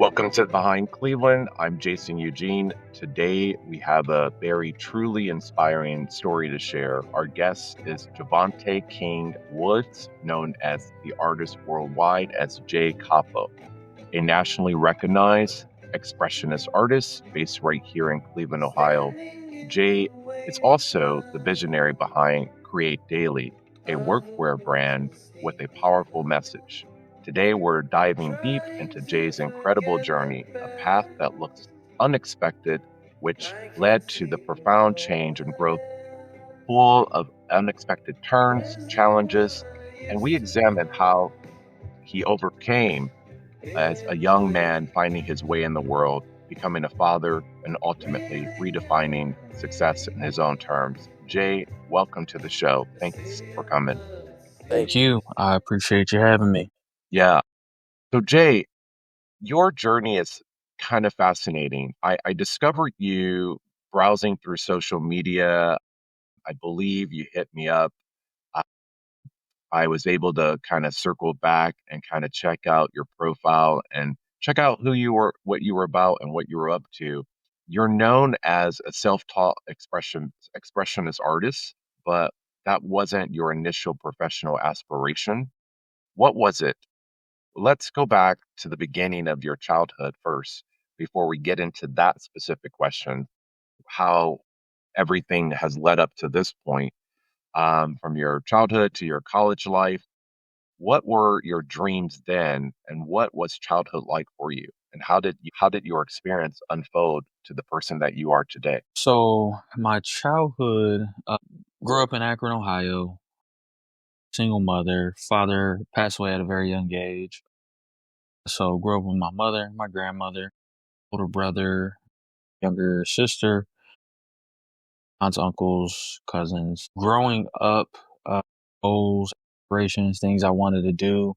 Welcome to Behind Cleveland. I'm Jason Eugene. Today we have a very truly inspiring story to share. Our guest is Jevante King-Woods, known as the artist worldwide as Jae Capo, a nationally recognized expressionist artist based right here in Cleveland, Ohio. Jae is also the visionary behind Create Daily, a workwear brand with a powerful message. Today, we're diving deep into Jay's incredible journey, a path that looks unexpected, which led to the profound change and growth, full of unexpected turns, challenges, and we examine how he overcame as a young man finding his way in the world, becoming a father, and ultimately redefining success in his own terms. Jay, welcome to the show. Thanks for coming. Thank you. I appreciate you having me. Yeah. So, Jay, your journey is kind of fascinating. I discovered you browsing through social media. I believe you hit me up. I, I was able to kind of circle back and kind of check out your profile and check out who you were, what you were about, and what you were up to. You're known as a self-taught expressionist artist, but that wasn't your initial professional aspiration. What was it? Let's go back to the beginning of your childhood first before we get into that specific question, how everything has led up to this point, from your childhood to your college life. What were your dreams then, and what was childhood like for you? And how did your experience unfold to the person that you are today? So, my childhood grew up in Akron, Ohio, single mother. Father passed away at a very young age. So, grew up with my mother, my grandmother, older brother, younger sister, aunts, uncles, cousins. Growing up, goals, aspirations, things I wanted to do.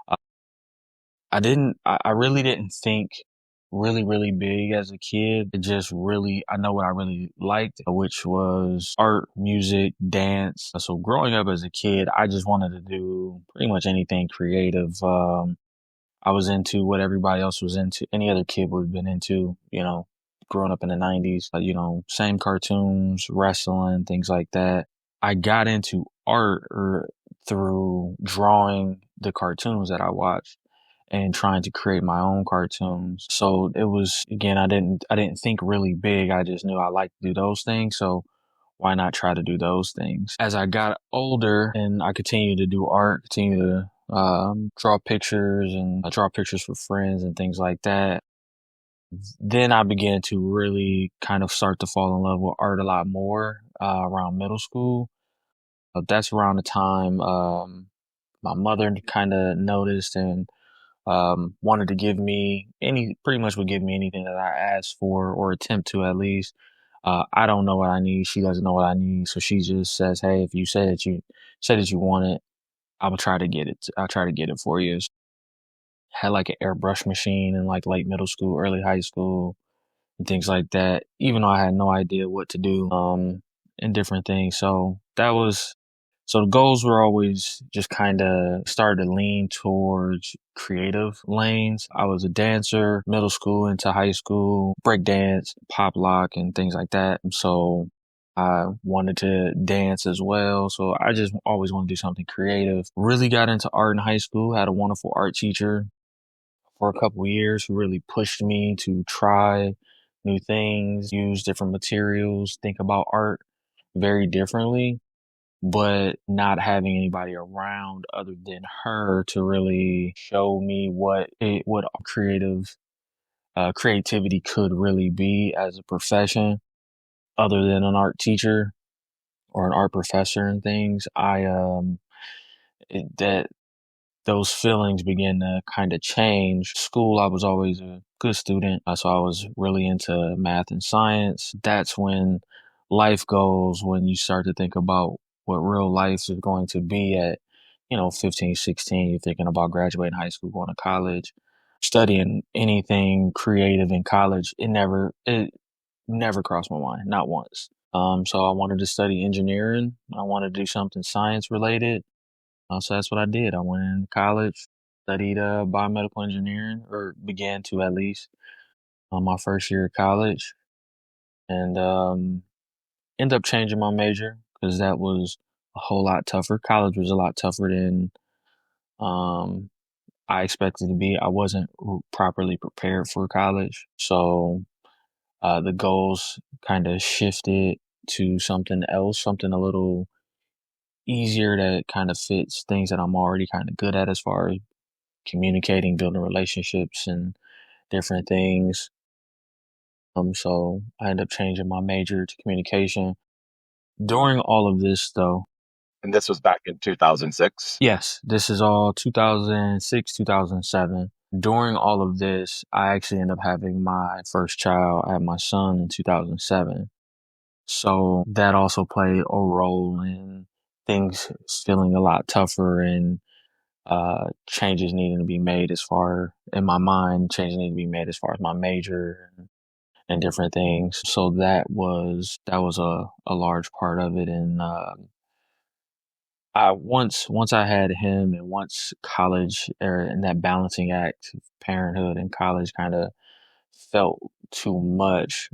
Uh, I really didn't think really big as a kid. It just really, I know what I really liked, which was art, music, dance. So growing up as a kid, I just wanted to do pretty much anything creative. I was into what everybody else was into, any other kid would have been into, growing up in the 90s, same cartoons, wrestling, things like that. I got into art through drawing the cartoons that I watched and trying to create my own cartoons. So it was, again, I didn't think really big. I just knew I liked to do those things. So why not try to do those things? As I got older and I continued to do art, continue to draw pictures and draw pictures for friends and things like that. Then I began to really kind of start to fall in love with art a lot more around middle school. That's around the time my mother kind of noticed and wanted to give me pretty much would give me anything that I asked for or attempt to at least. I don't know what I need. She doesn't know what I need. So she just says, hey, if you said that you want it, I will try to get it. I'll try to get it for you. So had like an airbrush machine in like late middle school, early high school and things like that, even though I had no idea what to do, and different things. So the goals were always just kind of started to lean towards creative lanes. I was a dancer, middle school into high school, break dance, pop lock, and things like that. So I wanted to dance as well. So I just always wanted to do something creative. Really got into art in high school, had a wonderful art teacher for a couple of years who really pushed me to try new things, use different materials, think about art very differently, but not having anybody around other than her to really show me what creativity could really be as a profession other than an art teacher or an art professor and things. That those feelings begin to kind of change. School, I was always a good student, so I was really into math and science. That's when life goes, when you start to think about what real life is going to be at, 15, 16. You're thinking about graduating high school, going to college, studying anything creative in college. It never crossed my mind, not once. So I wanted to study engineering. I wanted to do something science related. So that's what I did. I went in college, Studied biomedical engineering, or began to at least, on my first year of college, and ended up changing my major because that was a whole lot tougher. College was a lot tougher than um, I expected to be. I wasn't properly prepared for college, so the goals kind of shifted to something else, something a little easier that kind of fits things that I'm already kind of good at as far as communicating, building relationships, and different things. So I ended up changing my major to communication. During all of this, though, And this was back in 2006. yes, this is all 2006, 2007. During all of this, I actually ended up having my first child. I had my son in 2007. So that also played a role in things feeling a lot tougher, and changes needing to be made as far in my mind, changes needing to be made as far as my major and different things. So that was a large part of it. And I once I had him, and once college and that balancing act of parenthood and college kind of felt too much.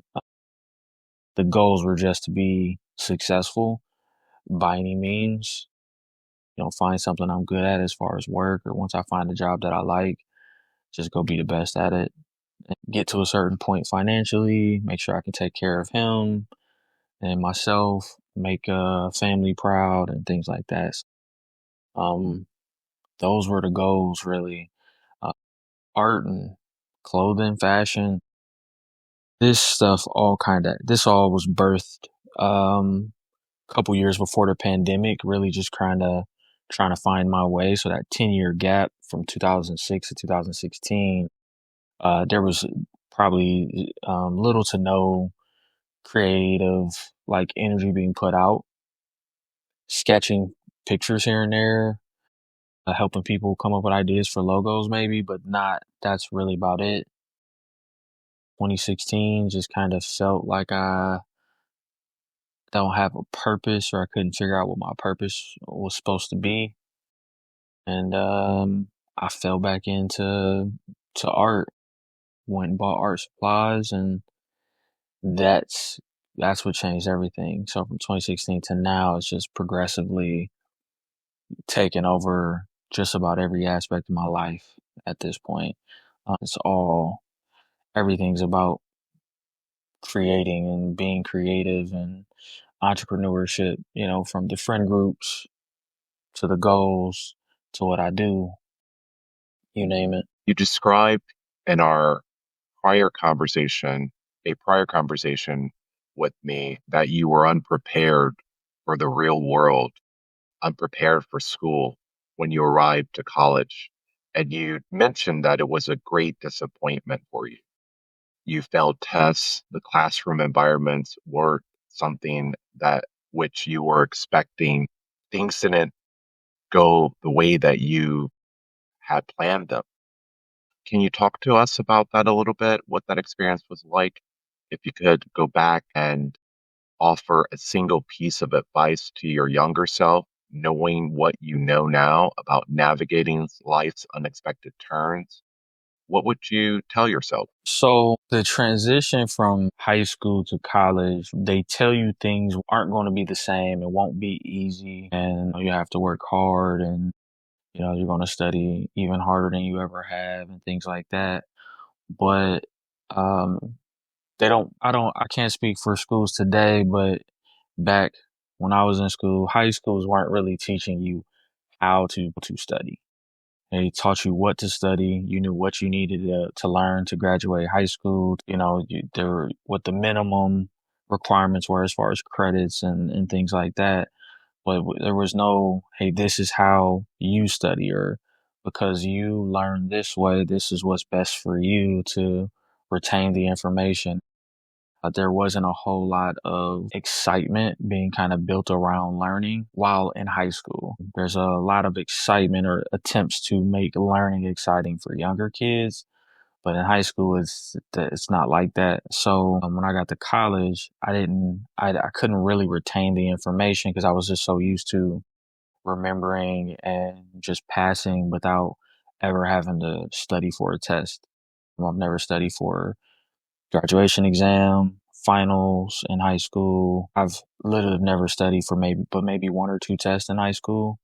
The goals were just to be successful by any means, find something I'm good at as far as work, or once I find a job that I like, just go be the best at it. And get to a certain point financially, make sure I can take care of him and myself, make a family proud, and things like that. Um, those were the goals, really. Uh, Art and clothing, fashion, this all was birthed a couple years before the pandemic, really just kind of trying to find my way. So that 10-year gap from 2006 to 2016, there was probably little to no creative like energy being put out, sketching pictures here and there, helping people come up with ideas for logos maybe, but not that's really about it. 2016 just kind of felt like I don't have a purpose, or I couldn't figure out what my purpose was supposed to be. And I fell back into art, went and bought art supplies, and that's that's what changed everything. So from 2016 to now, it's just progressively taken over just about every aspect of my life at this point. It's all everything's about creating and being creative and entrepreneurship. From the friend groups to the goals to what I do, you name it. You described in our prior conversation, a prior conversation with me, that you were unprepared for the real world, unprepared for school when you arrived to college. And you mentioned that it was a great disappointment for you. You failed tests, the classroom environments weren't something that which you were expecting. Things didn't go the way that you had planned them. Can you talk to us about that a little bit? What that experience was like? If you could go back and offer a single piece of advice to your younger self, knowing what you know now about navigating life's unexpected turns, what would you tell yourself? So the transition from high school to college, they tell you things aren't going to be the same. It won't be easy, and you have to work hard, and you're going to study even harder than you ever have, and things like that. But um, I can't speak for schools today, but back when I was in school, high schools weren't really teaching you how to study. They taught you what to study. You knew what you needed to learn to graduate high school. There were what the minimum requirements were as far as credits and things like that. But there was no, hey, this is how you study, or because you learn this way, this is what's best for you to retain the information. There wasn't a whole lot of excitement being kind of built around learning while in high school. There's a lot of excitement or attempts to make learning exciting for younger kids, but in high school, it's not like that. So when I got to college, I couldn't really retain the information because I was just so used to remembering and just passing without ever having to study for a test. I've never studied for graduation exam, finals in high school. I've literally never studied for maybe one or two tests in high school.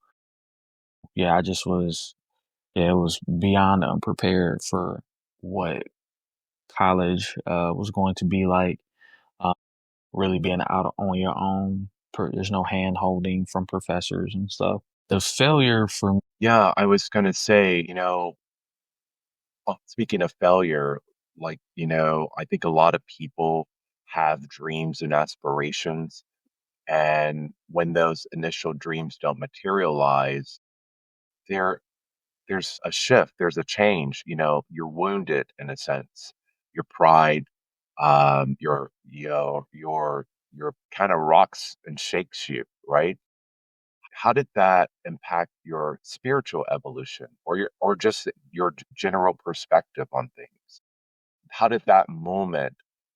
Yeah, I just was, yeah, it was beyond unprepared for what college was going to be like. Uh, really being out on your own. There's no hand holding from professors and stuff. The failure for Yeah, I was going to say, speaking of failure, like, I think a lot of people have dreams and aspirations. And when those initial dreams don't materialize, there there's a shift, there's a change, you're wounded in a sense. Your pride, your kind of rocks and shakes you, right? How did that impact your spiritual evolution or just your general perspective on things? How did that moment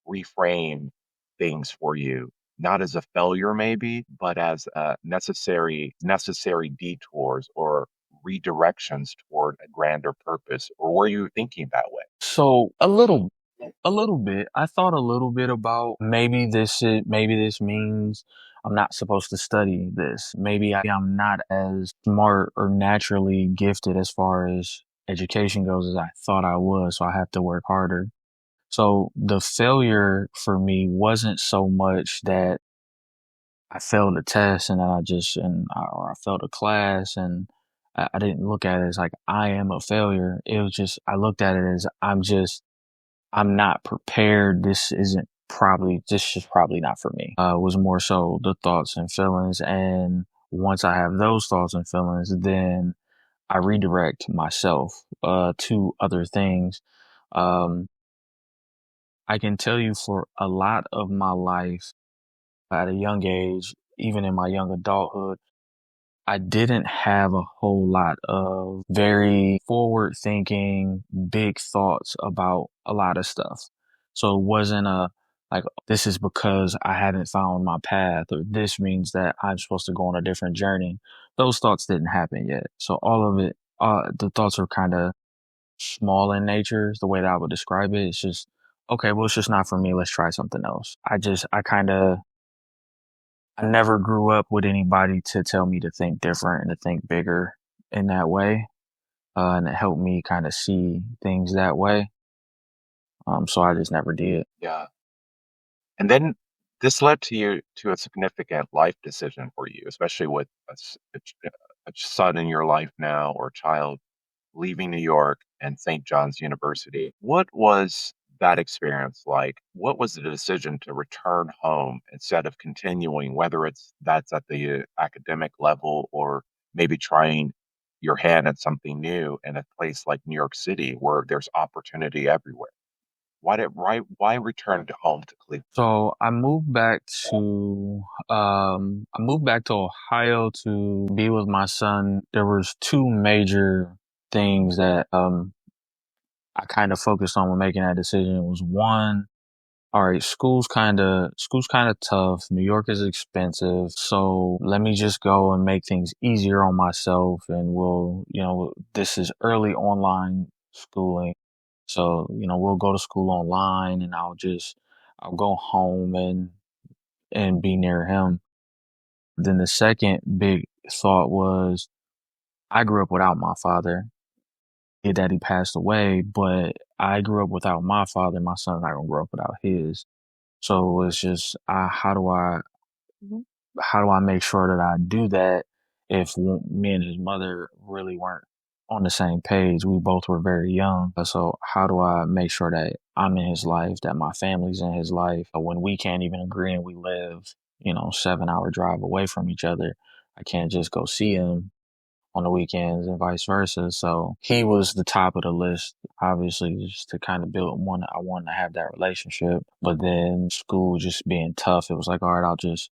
reframe things for you? Not as a failure, maybe, but as necessary detours or redirections toward a grander purpose. Or were you thinking that way? so a little bit. I thought a little bit about maybe this means I'm not supposed to study this. Maybe I'm not as smart or naturally gifted as far as education goes as I thought I was, so I have to work harder. So the failure for me wasn't so much that I failed a test and then or I failed a class and I didn't look at it as like I am a failure. It was just I looked at it as I'm not prepared. This is probably not for me. It was more so the thoughts and feelings. And once I have those thoughts and feelings, then I redirect myself, to other things. Um, I can tell you for a lot of my life at a young age, even in my young adulthood, I didn't have a whole lot of very forward thinking, big thoughts about a lot of stuff. So it wasn't like, this is because I haven't found my path, or this means that I'm supposed to go on a different journey. Those thoughts didn't happen yet. So all of it, the thoughts are kind of small in nature, is the way that I would describe it. It's just, okay, well, it's just not for me. Let's try something else. I never grew up with anybody to tell me to think different and to think bigger in that way. And it helped me kind of see things that way. So I just never did. Yeah. And then this led to a significant life decision for you, especially with a son in your life now or a child leaving New York and St. John's University. What was that experience like? What was the decision to return home instead of continuing, whether that's at the academic level or maybe trying your hand at something new in a place like New York City where there's opportunity everywhere? Why return to home to Cleveland? So I moved back to Ohio to be with my son. There was two major things that I kind of focused on when making that decision. It was one, all right, school's kind of tough. New York is expensive. So let me just go and make things easier on myself. And this is early online schooling. So, we'll go to school online and I'll go home and be near him. Then the second big thought was I grew up without my father. His daddy passed away, but I grew up without my father. My son's not gonna grow up without his. So it's just, how do I make sure that I do that if me and his mother really weren't on the same page? We both were very young. So how do I make sure that I'm in his life, that my family's in his life when we can't even agree and we live, 7-hour drive away from each other? I can't just go see him on the weekends and vice versa. So he was the top of the list, obviously, just to kind of build one. I wanted to have that relationship, but then school just being tough, it was like, all right, I'll just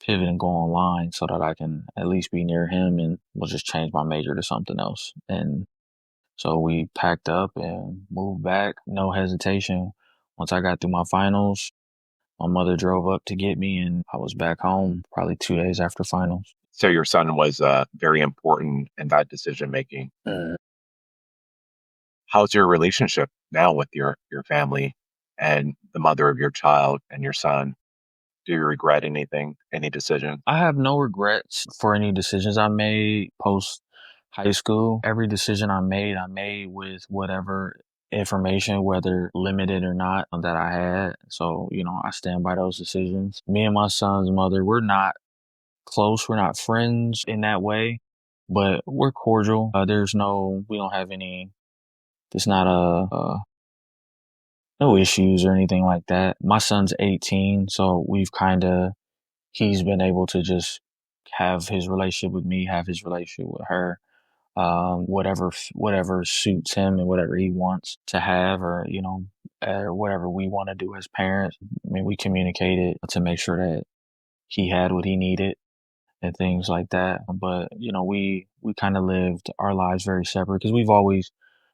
pivot and go online so that I can at least be near him and we'll just change my major to something else. And so we packed up and moved back, no hesitation. Once I got through my finals, my mother drove up to get me and I was back home probably 2 days after finals. So your son was very important in that decision making. How's your relationship now with your family and the mother of your child and your son? Do you regret anything, any decision? I have no regrets for any decisions I made post high school. Every decision I made with whatever information, whether limited or not, that I had. So, I stand by those decisions. Me and my son's mother, we're not close. We're not friends in that way, but we're cordial. We don't have any, it's not no issues or anything like that. My son's 18, so he's been able to just have his relationship with me, have his relationship with her, whatever suits him and whatever he wants to have, or whatever we want to do as parents. I mean, we communicated to make sure that he had what he needed and things like that. But we kind of lived our lives very separate because we've always,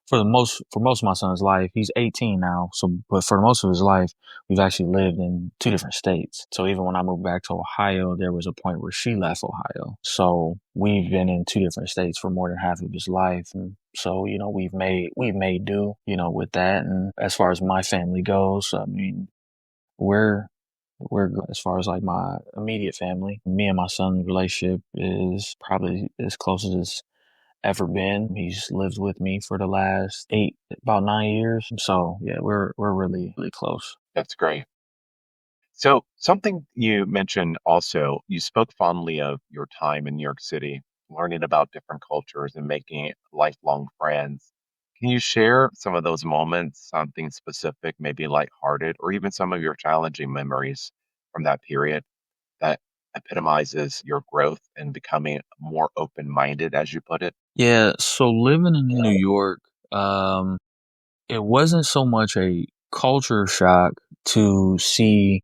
for most of my son's life, he's 18 now. So, but for most of his life, we've actually lived in two different states. So even when I moved back to Ohio, there was a point where she left Ohio. So we've been in two different states for more than half of his life. And so, we've made do, with that. And as far as my family goes, I mean, we're we're good as far as like my immediate family. Me and my son's relationship is probably as close as it's ever been. He's lived with me for the last about 9 years. So yeah, we're really, really close. That's great. So, something you mentioned also, you spoke fondly of your time in New York City, learning about different cultures and making lifelong friends. Can you share some of those moments, something specific, maybe lighthearted, or even some of your challenging memories from that period that epitomizes your growth and becoming more open-minded, as you put it? Yeah, so living in New York, um, it wasn't so much a culture shock to see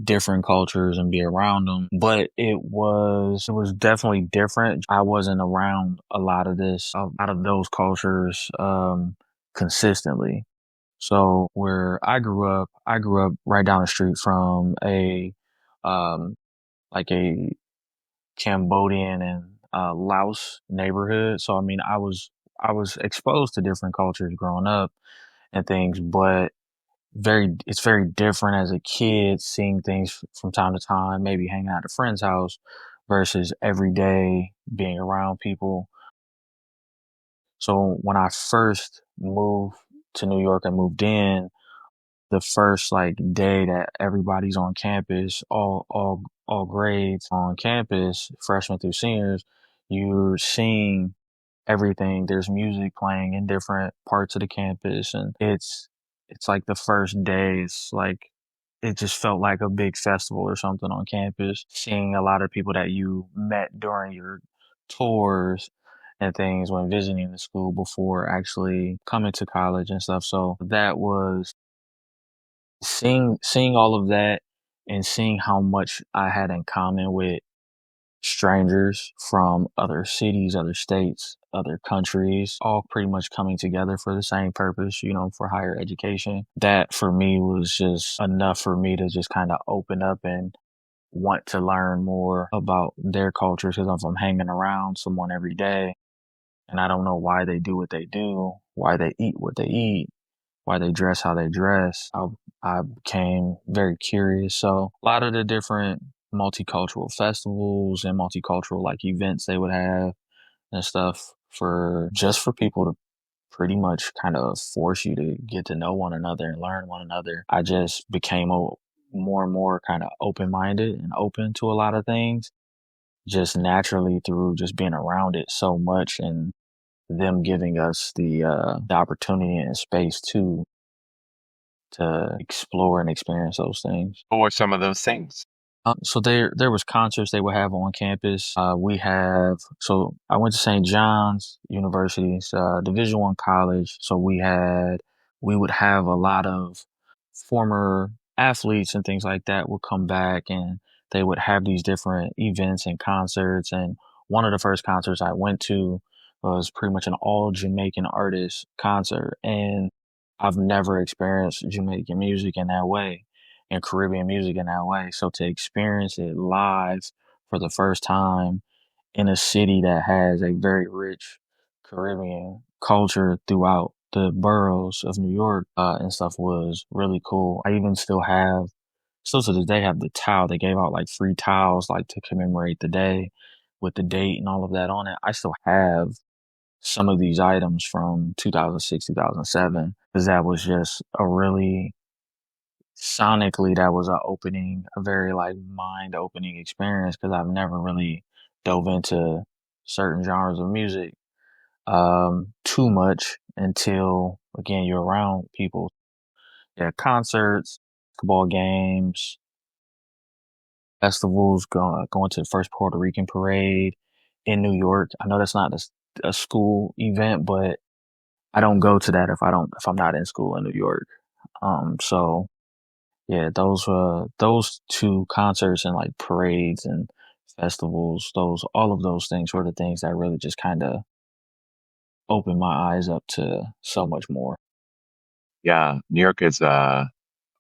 different cultures and be around them, but it was definitely different. I wasn't around a lot of out of those cultures consistently. So where I grew up right down the street from a um like a Cambodian and Laos neighborhood. So I mean, I was exposed to different cultures growing up and things, but it's very different as a kid seeing things from time to time, maybe hanging out at a friend's house versus every day being around people. So when I first moved to New York, I moved in the first like day that everybody's on campus, all grades on campus, freshmen through seniors, you're seeing everything. There's music playing in different parts of the campus, and it's like the first day. It's like it just felt like a big festival or something on campus. Seeing a lot of people that you met during your tours and things when visiting the school before actually coming to college and stuff. So that was seeing all of that and seeing how much I had in common with strangers from other cities, other states, other countries, all pretty much coming together for the same purpose, for higher education. That for me was just enough for me to just kind of open up and want to learn more about their cultures because if I'm hanging around someone every day and I don't know why they do what they do, why they eat what they eat, why they dress how they dress. I became very curious. So a lot of the different multicultural festivals and multicultural like events they would have and stuff for people to pretty much kind of force you to get to know one another and learn one another. I just became more and more kind of open minded and open to a lot of things just naturally through just being around it so much and them giving us the opportunity and space to explore and experience those things. What were some of those things? So there was concerts they would have on campus. So I went to St. John's University's Division One college. So we would have a lot of former athletes and things like that would come back and they would have these different events and concerts. And one of the first concerts I went to was pretty much an all Jamaican artist concert. And I've never experienced Jamaican music in that way and Caribbean music in that way. So to experience it live for the first time in a city that has a very rich Caribbean culture throughout the boroughs of New York and stuff was really cool. I even still to this day, have the towel. They gave out like free towels, like to commemorate the day with the date and all of that on it. I still have some of these items from 2006, 2007, because that was just a really sonically, that was a very like mind opening experience because I've never really dove into certain genres of music too much until again you're around people. Yeah, concerts, basketball games, festivals, going to the first Puerto Rican parade in New York. I know that's not a school event, but I don't go to that if I'm not in school in New York. So yeah, those two concerts and like parades and festivals, those all of those things were the things that really just kind of opened my eyes up to so much more. Yeah, New York is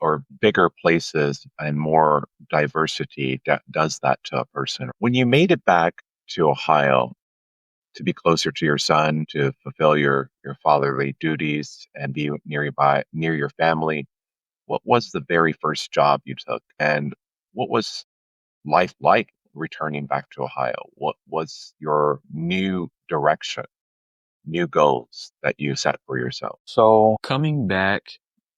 or bigger places and more diversity that does that to a person. When you made it back to Ohio to be closer to your son, to fulfill your fatherly duties and be near your family, what was the very first job you took? And what was life like returning back to Ohio? What was your new direction, new goals that you set for yourself? So coming back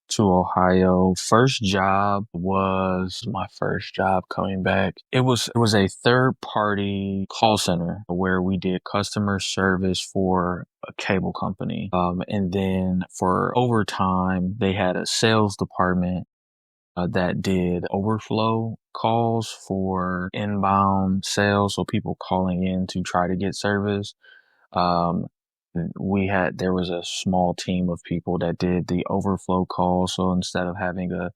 to Ohio, first job was my first job coming back. It was a third party call center where we did customer service for a cable company. And then for overtime, they had a sales department that did overflow calls for inbound sales. So people calling in to try to get service. Um, there was a small team of people that did the overflow calls. So instead of having a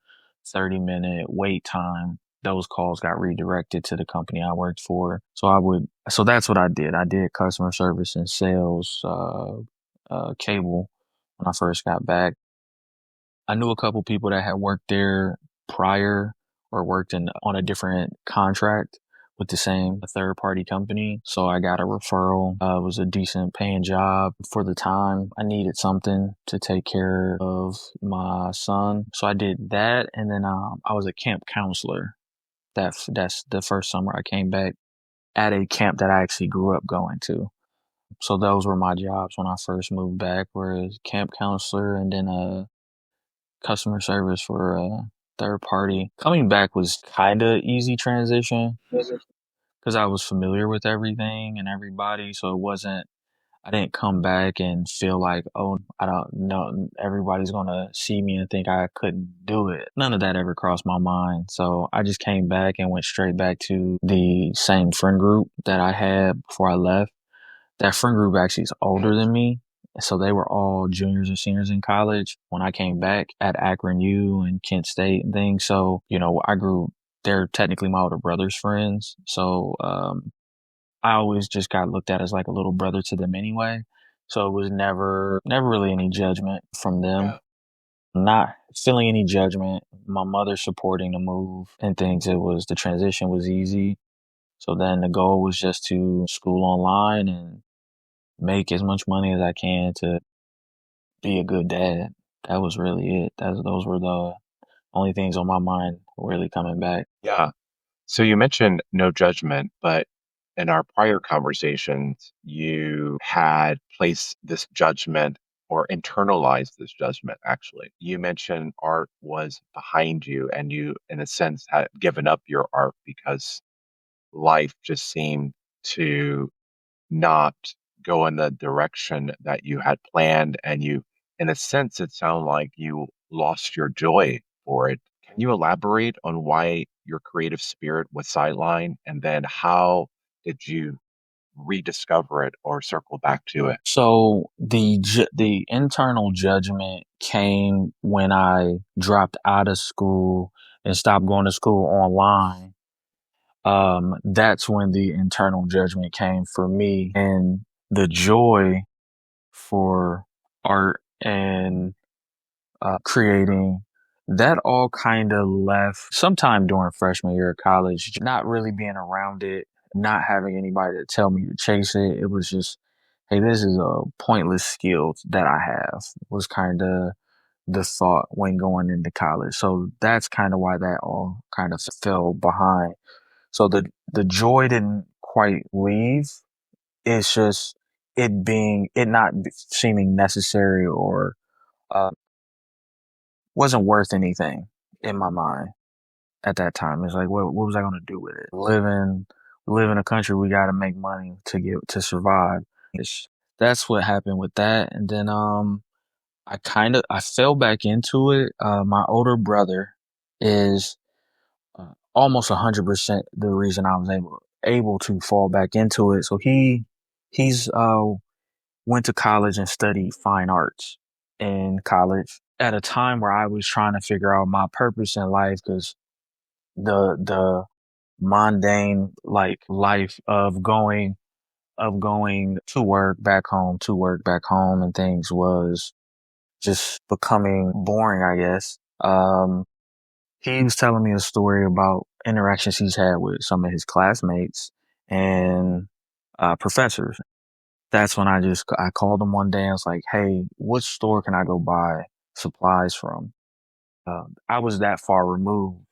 30-minute wait time, those calls got redirected to the company I worked for. So that's what I did. I did customer service and sales, cable when I first got back. I knew a couple people that had worked there prior or worked on a different contract with the same third party company. So I got a referral. It was a decent paying job for the time. I needed something to take care of my son. So I did that. And then I was a camp counselor. That's the first summer I came back at a camp that I actually grew up going to. So those were my jobs when I first moved back, was camp counselor and then customer service for a third party. Coming back was kind of easy transition because I was familiar with everything and everybody. So I didn't come back and feel like, oh, I don't know, everybody's going to see me and think I couldn't do it. None of that ever crossed my mind. So I just came back and went straight back to the same friend group that I had before I left. That friend group actually is older than me. So they were all juniors and seniors in college when I came back at Akron U and Kent State and things. So, they're technically my older brother's friends. So, I always just got looked at as like a little brother to them anyway. So it was never really any judgment from them. Yeah. Not feeling any judgment. My mother supporting the move and things. The transition was easy. So then the goal was just to school online and make as much money as I can to be a good dad. That was really it. Those were the only things on my mind really coming back. Yeah. So you mentioned no judgment, but in our prior conversations, you had placed this judgment or internalized this judgment, actually. You mentioned art was behind you, and you, in a sense, had given up your art because life just seemed to not go in the direction that you had planned. And you, in a sense, it sounded like you lost your joy for it. Can you elaborate on why your creative spirit was sidelined? And then how did you rediscover it or circle back to it? So the internal judgment came when I dropped out of school and stopped going to school online. That's when the internal judgment came for me, and the joy for art and creating, that all kind of left sometime during freshman year of college, not really being around it, not having anybody to tell me to chase it. It was just hey, this is a pointless skill that I have, was kind of the thought when going into college. So that's kind of why that all kind of fell behind. So the joy didn't quite leave. It's just it not seeming necessary or uh, wasn't worth anything in my mind at that time. It's like, what was I going to do with it? Live in a country, we got to make money to survive. That's what happened with that. And then, I fell back into it. My older brother is almost 100% the reason I was able to fall back into it. So he's went to college and studied fine arts in college at a time where I was trying to figure out my purpose in life, because the mundane like life of going to work back home, and things was just becoming boring, I guess. He was telling me a story about interactions he's had with some of his classmates and professors. That's when I called him one day. I was like, "Hey, what store can I go buy supplies from?" I was that far removed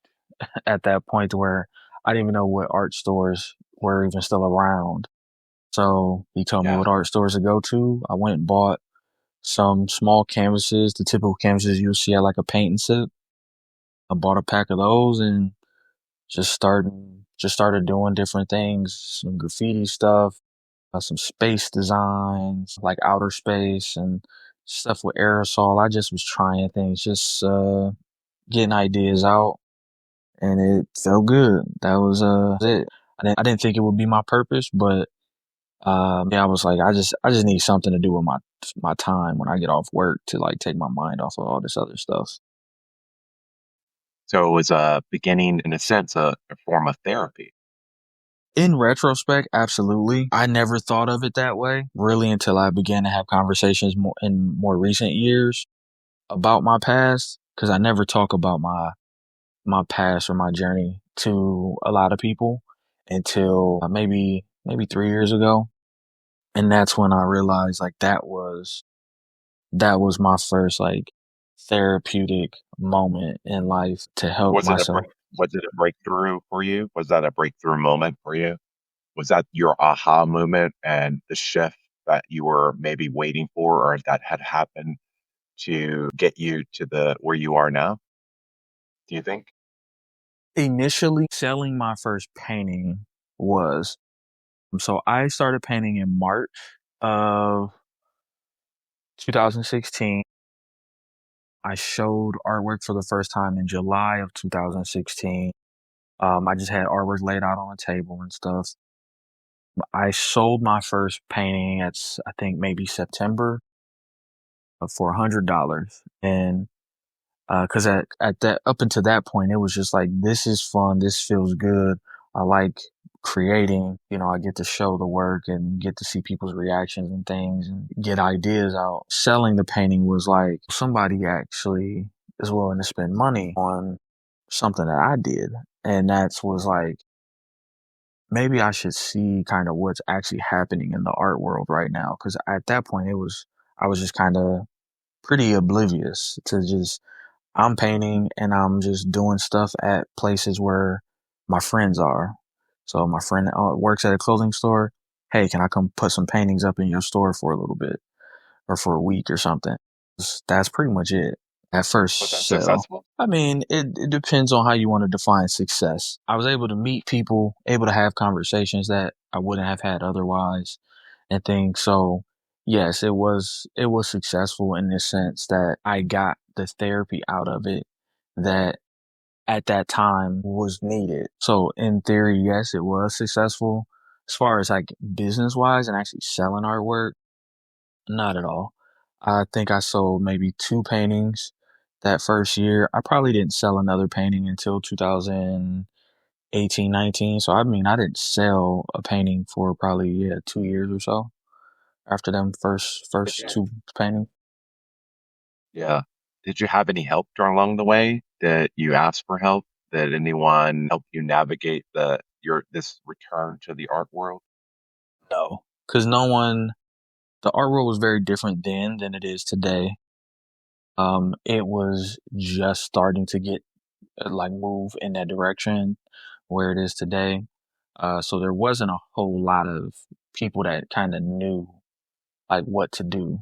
at that point to where I didn't even know what art stores were even still around. So he told me Yeah. what art stores to go to. I went and bought some small canvases, the typical canvases you'll see at like a paint and sip. I bought a pack of those and just started doing different things, some graffiti stuff, some space designs, like outer space and stuff with aerosol. I just was trying things, just getting ideas out, and it felt good. That was it. I didn't think it would be my purpose, but yeah, I was like, I just need something to do with my time when I get off work to like take my mind off of all this other stuff. So it was a beginning, in a sense, a form of therapy. In retrospect, absolutely. I never thought of it that way really until I began to have conversations in more recent years about my past, because I never talk about my past or my journey to a lot of people until maybe 3 years ago, and that's when I realized like that was my first like therapeutic moment in life to help Was it a myself. was it a breakthrough for you? Was that a breakthrough moment for you? Was that your aha moment and the shift that you were maybe waiting for, or that had happened to get you to the where you are now? Do you think? Initially, selling my first painting was so I started painting in March of 2016. I showed artwork for the first time in July of 2016. I just had artwork laid out on a table and stuff. I sold my first painting at I think maybe September for $100, and because at that up until that point, it was just like, this is fun, this feels good. I like creating. I get to show the work and get to see people's reactions and things and get ideas out. Selling the painting was like, somebody actually is willing to spend money on something that I did, and that was like, maybe I should see kind of what's actually happening in the art world right now. Because at that point, I was just kind of pretty oblivious to just, I'm painting and I'm just doing stuff at places where my friends are. So my friend works at a clothing store. Hey, can I come put some paintings up in your store for a little bit or for a week or something? That's pretty much it. At Was first that sell. successful? I mean, it depends on how you want to define success. I was able to meet people, able to have conversations that I wouldn't have had otherwise and things. So yes, it was successful in the sense that I got the therapy out of it that at that time was needed. So in theory, yes, it was successful. As far as like business wise and actually selling artwork, not at all. I think I sold maybe two paintings that first year. I probably didn't sell another painting until 2018, 19. So I mean, I didn't sell a painting for probably, yeah, 2 years or so after them first Okay. two paintings. Yeah. Did you have any help during along the way? Did you ask for help? Did anyone help you navigate this return to the art world? No, because no one. The art world was very different then than it is today. It was just starting to get like move in that direction where it is today. So there wasn't a whole lot of people that kind of knew like what to do,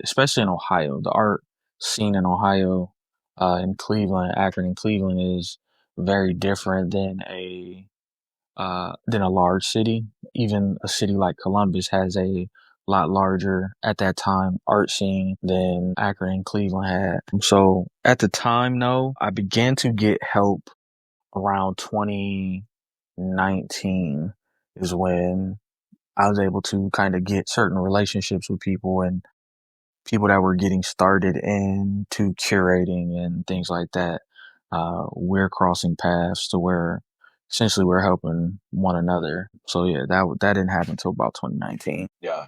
especially in Ohio. The art scene in Ohio, in Cleveland, Akron and Cleveland is very different than a large city. Even a city like Columbus has a lot larger at that time art scene than Akron and Cleveland had. So at the time, no, I began to get help around 2019 is when I was able to kind of get certain relationships with people and people that were getting started into curating and things like that. We're crossing paths to where essentially we're helping one another. So yeah, that didn't happen until about 2019. Yeah.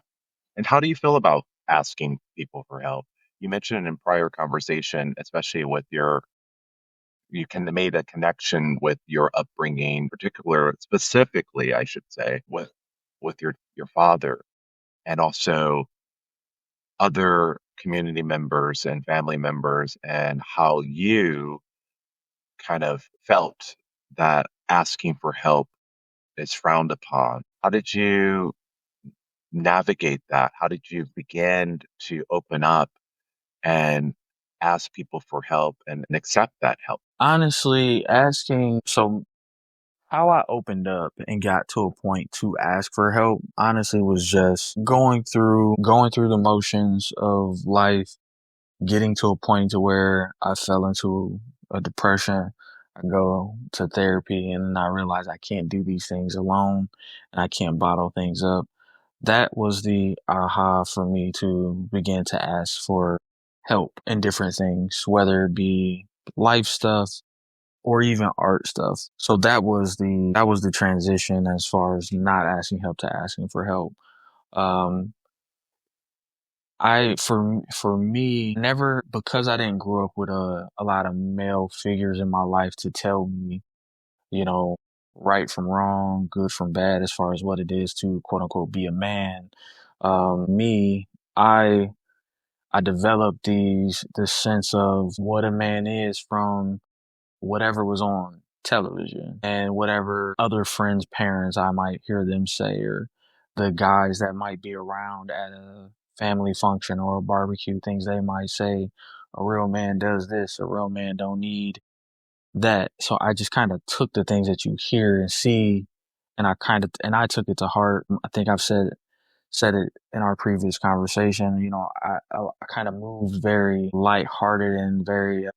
And how do you feel about asking people for help? You mentioned in prior conversation, especially with you can made a connection with your upbringing, specifically, I should say, with your father and also other community members and family members, and how you kind of felt that asking for help is frowned upon. How did you navigate that? How did you begin to open up and ask people for help and accept that help? Honestly, asking so how I opened up and got to a point to ask for help honestly was just going through the motions of life, getting to a point to where I fell into a depression. I go to therapy and then I realize I can't do these things alone and I can't bottle things up. That was the aha for me to begin to ask for help in different things, whether it be life stuff or even art stuff. So that was the transition as far as not asking help to asking for help. Um, for me, never because I didn't grow up with a lot of male figures in my life to tell me, you know, right from wrong, good from bad, as far as what it is to quote unquote be a man. Me, I I developed this sense of what a man is from whatever was on television and whatever other friends' parents I might hear them say, or the guys that might be around at a family function or a barbecue, things they might say. A real man does this, a real man don't need that. So I just kind of took the things that you hear and see, and I took it to heart. I think I've said it in our previous conversation. I kind of moved very lighthearted and very,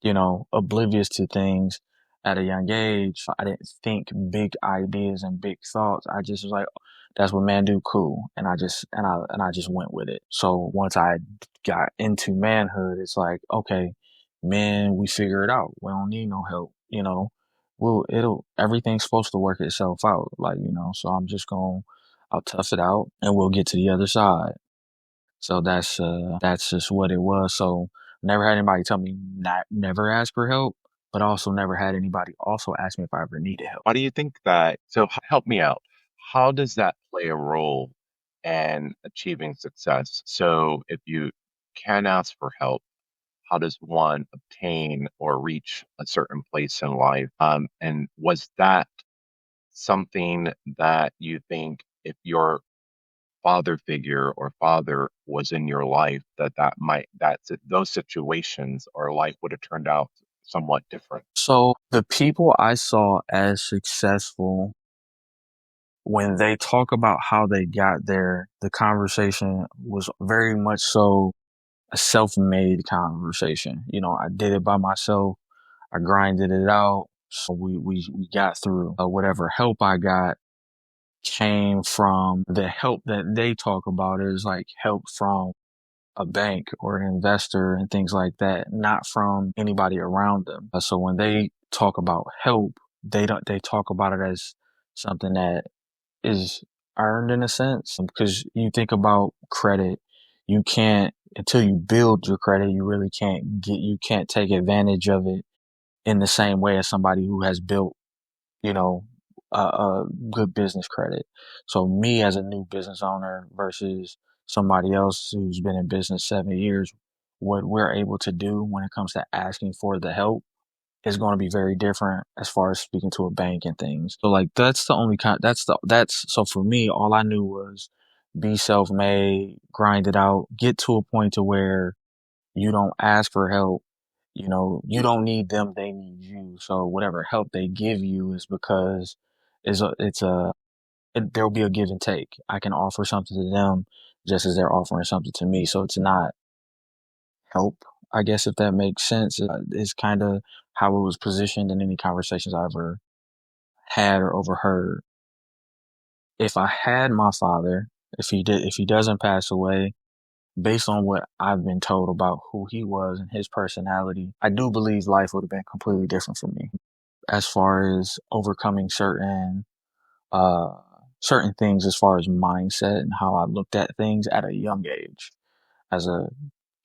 oblivious to things at a young age. I didn't think big ideas and big thoughts. I just was like, that's what men do, cool. And I just went with it. So once I got into manhood, it's like, okay, men, we figure it out. We don't need no help, everything's supposed to work itself out. So I'll tough it out and we'll get to the other side. So that's just what it was. So never had anybody tell me not never ask for help, but also never had anybody also ask me if I ever needed help. Why do you think that? So help me out. How does that play a role in achieving success? So if you can ask for help, how does one obtain or reach a certain place in life? And was that something that you think if your father figure or father was in your life, those situations or life would have turned out somewhat different? So the people I saw as successful, when they talk about how they got there, the conversation was very much so a self-made conversation. I did it by myself. I grinded it out. So we got through. Whatever help I got came from the help that they talk about is like help from a bank or an investor and things like that, not from anybody around them. So when they talk about help, they talk about it as something that is earned in a sense, because you think about credit, you can't until you build your credit, you can't take advantage of it in the same way as somebody who has built, you know, a good business credit. So me as a new business owner versus somebody else who's been in business 7 years, what we're able to do when it comes to asking for the help is going to be very different as far as speaking to a bank and things. So like that's the only kind that's so for me all I knew was be self-made, grind it out, get to a point to where you don't ask for help. You know, you don't need them, they need you. So whatever help they give you is because there'll be a give and take. I can offer something to them just as they're offering something to me. So it's not help, I guess, if that makes sense. It's kind of how it was positioned in any conversations I ever had or overheard. If I had my father, if he doesn't pass away, based on what I've been told about who he was and his personality, I do believe life would have been completely different for me as far as overcoming uh, certain things as far as mindset and how I looked at things at a young age as a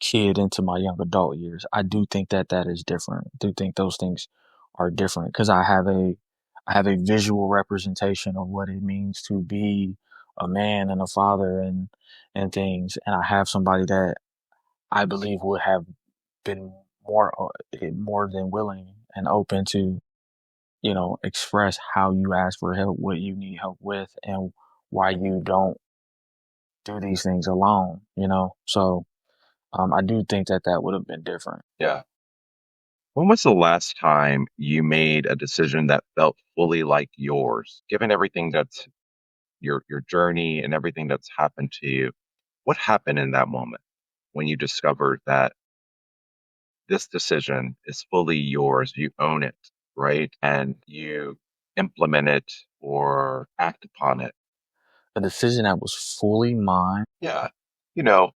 kid into my young adult years. I do think that that is different. I do think those things are different because I have a visual representation of what it means to be a man and a father and things, and I have somebody that I believe would have been more than willing and open to express how you ask for help, what you need help with, and why you don't do these things alone. So I do think that that would have been different. Yeah. When was the last time you made a decision that felt fully like yours? Given everything that's your journey and everything that's happened to you, what happened in that moment when you discovered that this decision is fully yours, you own it, right? And you implement it or act upon it? A decision that was fully mine. Yeah. You know,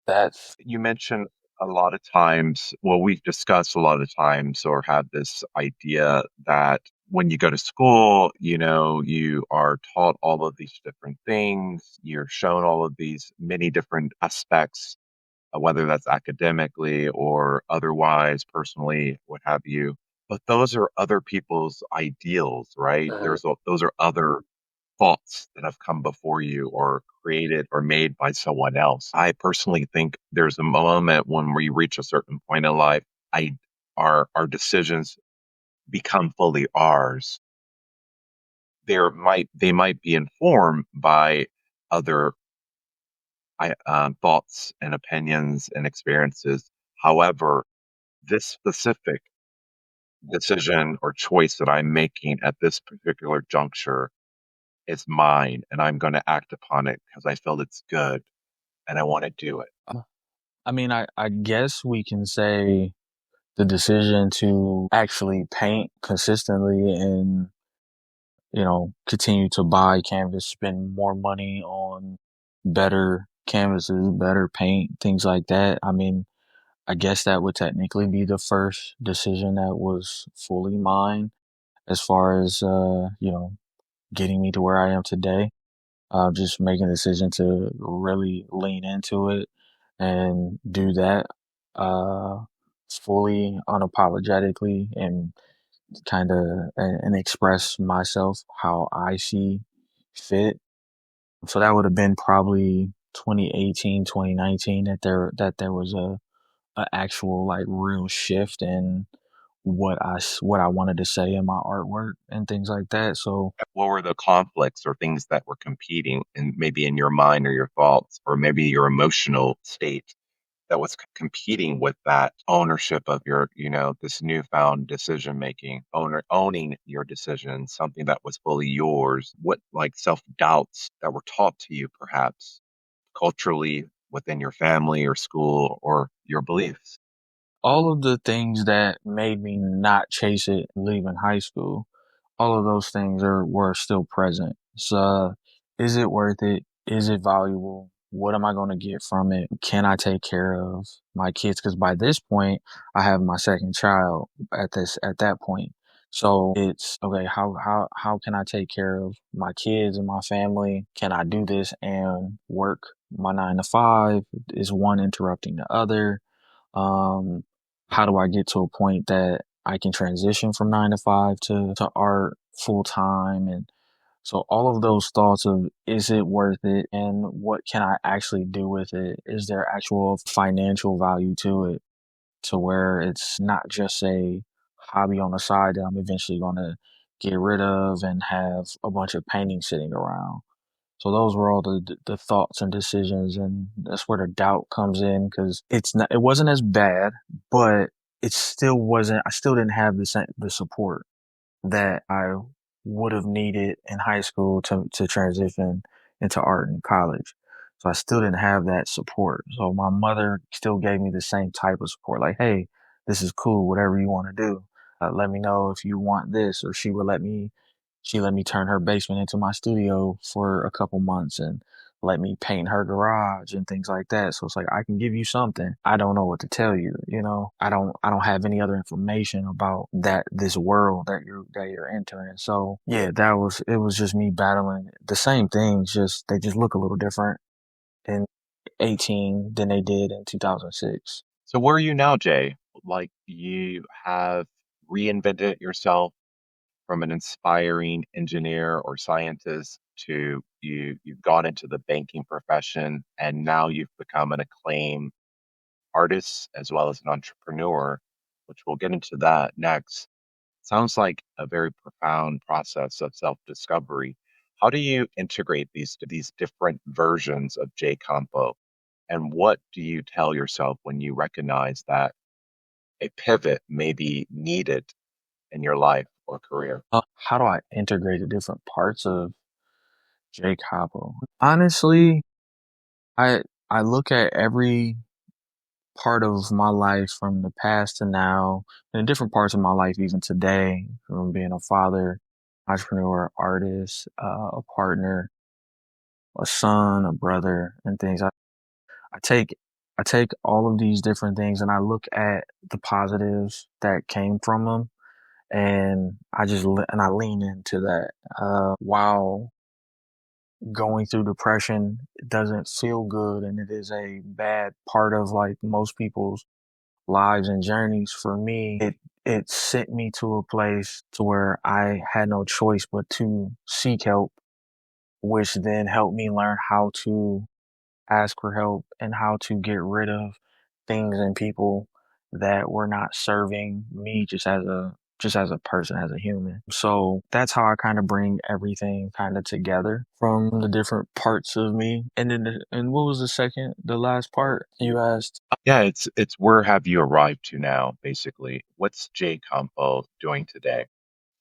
That's you mentioned a lot of times, well, we've discussed a lot of times or had this idea that when you go to school, you are taught all of these different things. You're shown all of these many different aspects, whether that's academically or otherwise, personally, what have you. But those are other people's ideals, right? Those are other thoughts that have come before you or created or made by someone else. I personally think there's a moment when we reach a certain point in life, I our decisions become fully ours. They might be informed by other thoughts and opinions and experiences. However, this specific decision or choice that I'm making at this particular juncture is mine, and I'm going to act upon it because I feel it's good and I want to do it. I mean, I guess we can say the decision to actually paint consistently and continue to buy canvas, spend more money on better canvases, better paint, things like that. I mean, I guess that would technically be the first decision that was fully mine as far as, getting me to where I am today. Just making a decision to really lean into it and do that, uh, fully unapologetically and kind of and express myself how I see fit. So that would have been probably 2018, 2019 that there was a actual like real shift in what I wanted to say in my artwork and things like that. So What were the conflicts or things that were competing and maybe in your mind or your thoughts or maybe your emotional state that was competing with that ownership of your, this newfound decision making, owning your decisions, something that was fully yours? What like self doubts that were taught to you, perhaps culturally within your family or school or your beliefs? all of the things that made me not chase it leaving high school, all of those things were still present. So, is it worth it? Is it valuable? What am I going to get from it? Can I take care of my kids? Because by this point, I have my second child at that point. So it's okay. How can I take care of my kids and my family? Can I do this and work my 9 to 5? Is one interrupting the other? Um, how do I get to a point that I can transition from 9 to 5 to art full time and So all of those thoughts of, is it worth it and what can I actually do with it? Is there actual financial value to it, to where it's not just a hobby on the side that I'm eventually going to get rid of and have a bunch of paintings sitting around. So those were all the thoughts and decisions, and that's where the doubt comes in, because it wasn't as bad, but it still wasn't. I still didn't have the support that I would have needed in high school to transition into art in college. So I still didn't have that support. So my mother still gave me the same type of support, like, hey, this is cool, whatever you want to do. Let me know if you want this. Or she let me turn her basement into my studio for a couple months and let me paint her garage and things like that. So it's like, I can give you something. I don't know what to tell you, you know. I don't have any other information about this world that you're entering. So yeah, it was just me battling the same things, just they just look a little different in 18 than they did in 2006. So where are you now, Jay? Like you have reinvented yourself from an inspiring engineer or scientist to you've gone into the banking profession and now you've become an acclaimed artist as well as an entrepreneur, which we'll get into that next. Sounds like a very profound process of self-discovery. How do you integrate these different versions of J Campo? And what do you tell yourself when you recognize that a pivot may be needed in your life or career? How do I integrate the different parts of Jae Capo? Honestly, I I look at every part of my life from the past to now, and different parts of my life even today, from being a father, entrepreneur, artist, a partner, a son, a brother, and things. I take I take all of these different things and I look at the positives that came from them, and I lean into that. While going through depression, it doesn't feel good, and it is a bad part of like most people's lives and journeys. For me, it sent me to a place to where I had no choice but to seek help, which then helped me learn how to ask for help and how to get rid of things and people that were not serving me just as a person, as a human. So that's how I kind of bring everything kind of together from the different parts of me. And then, and what was the last part you asked? Yeah, it's where have you arrived to now, basically. What's J Campo doing today?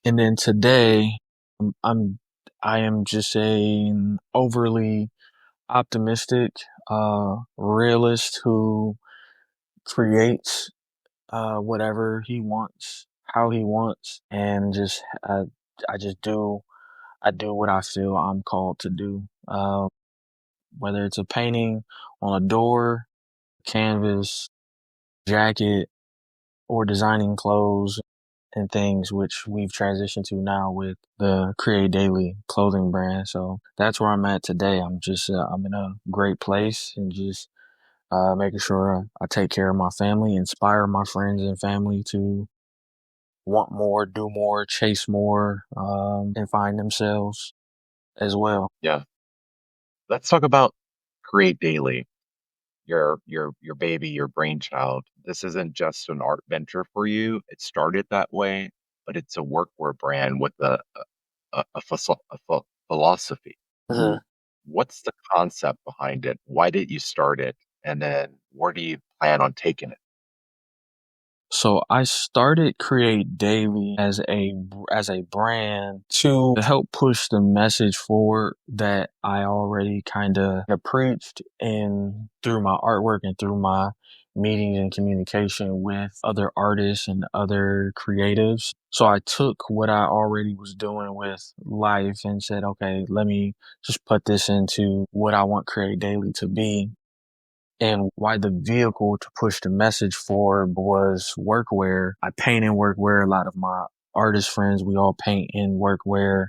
And then today, I'm, I'm I am just an overly optimistic, realist who creates whatever he wants, how he wants, and I just I do what I feel I'm called to do. Whether it's a painting on a door, canvas, jacket, or designing clothes and things, which we've transitioned to now with the Create Daily clothing brand. So that's where I'm at today. I'm in a great place, and just making sure I take care of my family, inspire my friends and family to want more, do more, chase more, and find themselves as well. Yeah. Let's talk about Create Daily, your baby, your brainchild. This isn't just an art venture for you. It started that way, but it's a workwear brand with a philosophy. Mhm. What's the concept behind it? Why did you start it? And then where do you plan on taking it? So I started Create Daily as a brand to help push the message forward that I already kind of preached in through my artwork and through my meetings and communication with other artists and other creatives. So I took what I already was doing with life and said, okay, let me just put this into what I want Create Daily to be. And why the vehicle to push the message forward was workwear. I paint in workwear. A lot of my artist friends, we all paint in workwear,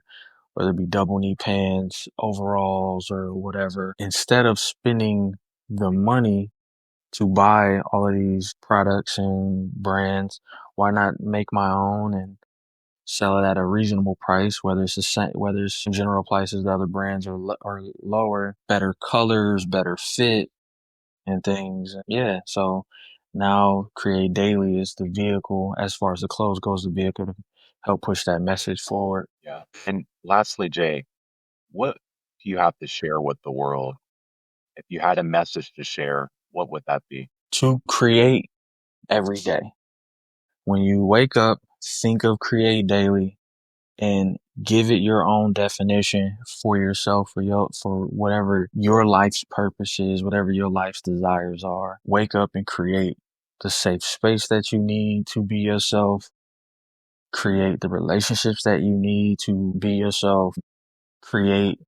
whether it be double knee pants, overalls, or whatever. Instead of spending the money to buy all of these products and brands, why not make my own and sell it at a reasonable price, whether it's the same, whether it's general prices, the other brands are lower, better colors, better fit, and things. Yeah, so now Create Daily is the vehicle, as far as the clothes goes, the vehicle to help push that message forward. Yeah. And lastly, Jay, what do you have to share with the world? If you had a message to share, what would that be? To create every day. When you wake up, think of Create Daily and give it your own definition for yourself, for whatever your life's purpose is, whatever your life's desires are. Wake up and create the safe space that you need to be yourself. Create the relationships that you need to be yourself. Create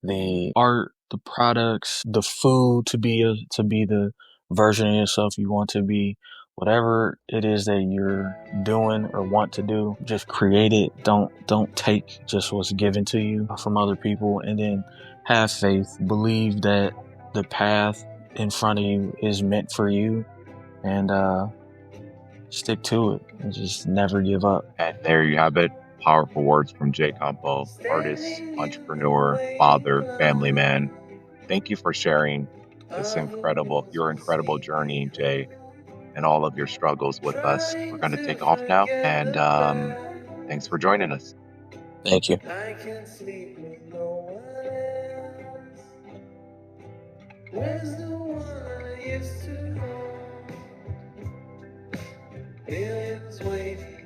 the art, the products, the food to be the version of yourself you want to be. Whatever it is that you're doing or want to do, just create it. Don't take just what's given to you from other people, and then have faith. Believe that the path in front of you is meant for you, and stick to it and just never give up. And there you have it. Powerful words from Jae Capo, artist, entrepreneur, father, family man. Thank you for sharing your incredible journey, Jay, and all of your struggles with us. We're going to take off now, and thanks for joining us. Thank you. I can't sleep with no one else. Where's the one I used to know? Millions waiting.